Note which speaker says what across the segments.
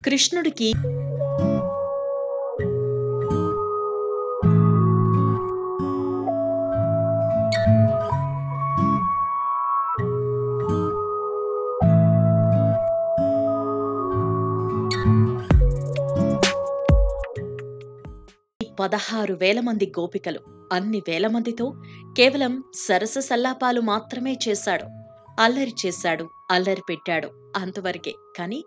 Speaker 1: కృష్ణుడికి ఈ 16,000 మంది గోపికలు, అన్ని వేల మందితో కేవలం సరస సల్లాపాలు మాత్రమే చేశాడు. అల్లరి చేశాడు, అల్లరి పెట్టాడు, అంతవరకే. కాని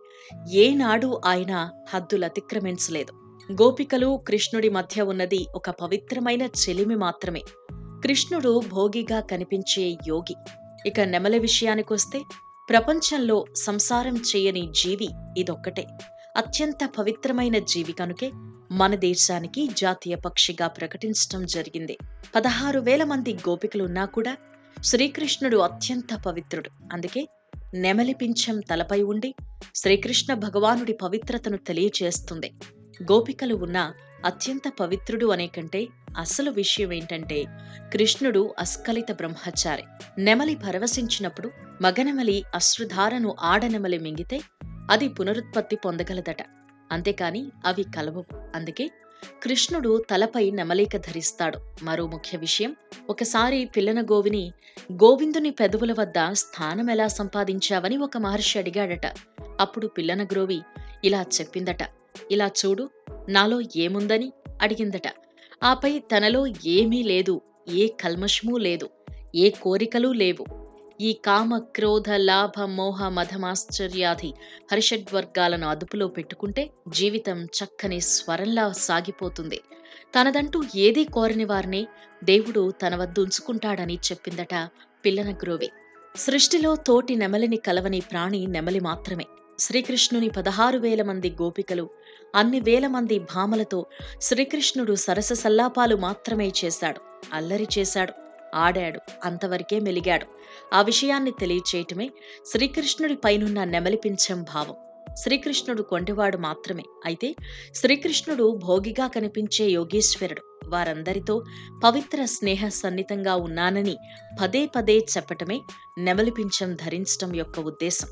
Speaker 1: ఏనాడు ఆయన హద్దులతిక్రమించలేదు. గోపికలు కృష్ణుడి మధ్య ఉన్నది ఒక పవిత్రమైన చెలిమి మాత్రమే. కృష్ణుడు భోగిగా కనిపించే యోగి. ఇక నెమలి విషయానికొస్తే ప్రపంచంలో సంసారం చేయని జీవి ఇదొక్కటే. అత్యంత పవిత్రమైన జీవి కనుకే మన దేశానికి జాతీయ పక్షిగా ప్రకటించటం జరిగింది. 16,000 మంది గోపికలున్నా కూడా శ్రీకృష్ణుడు అత్యంత పవిత్రుడు. అందుకే నెమలి పింఛం తలపై ఉండి శ్రీకృష్ణ భగవానుడి పవిత్రతను తెలియచేస్తుంది. గోపికలు ఉన్న అత్యంత పవిత్రుడు అనే కంటే అసలు విషయం ఏంటంటే కృష్ణుడు అస్ఖలిత బ్రహ్మచారి. నెమలి పరవశించినప్పుడు మగనెమలి అశ్రుధారను ఆడనెమలి మింగితే అది పునరుత్పత్తి పొందగలదట. అంతేకాని అవి కలవవు. అందుకే కృష్ణుడు తలపై నెమలిక ధరిస్తాడు. మరో ముఖ్య విషయం, ఒకసారి పిల్లన గోవిని గోవిందుని పెదవుల వద్ద స్థానమెలా సంపాదించావని ఒక మహర్షి అడిగాడట. అప్పుడు పిల్లన గ్రోవి ఇలా చెప్పిందట, ఇలా చూడు, నాలో ఏముందని అడిగిందట. ఆపై తనలో ఏమీ లేదు, ఏ కల్మషమూ లేదు, ఏ కోరికలూ లేవు. ఈ కామ క్రోధ లాభ మోహ మధమాశ్చర్యాది హర్షడ్వర్గాలను అదుపులో పెట్టుకుంటే జీవితం చక్కని స్వరంలా సాగిపోతుంది. తనదంటూ ఏదీ కోరని వారిని దేవుడు తన వద్ద ఉంచుకుంటాడని చెప్పిందట పిల్లన గ్రోవి. సృష్టిలో తోటి నెమలిని కలవని ప్రాణి నెమలి మాత్రమే. శ్రీకృష్ణుని 16,000 మంది గోపికలు, అన్ని వేల మంది భామలతో శ్రీకృష్ణుడు సరస సల్లాపాలు మాత్రమే చేశాడు. అల్లరి చేశాడు, ఆడాడు, అంతవరకే మెలిగాడు. ఆ విషయాన్ని తెలియచేయటమే శ్రీకృష్ణుడి పైనున్న నెమలిపించం భావం. శ్రీకృష్ణుడు కొంటెవాడు మాత్రమే. అయితే శ్రీకృష్ణుడు భోగిగా కనిపించే యోగీశ్వరుడు. వారందరితో పవిత్ర స్నేహ సన్నిహితంగా ఉన్నానని పదే పదే చెప్పటమే నెమలిపించం ధరించటం యొక్క ఉద్దేశం.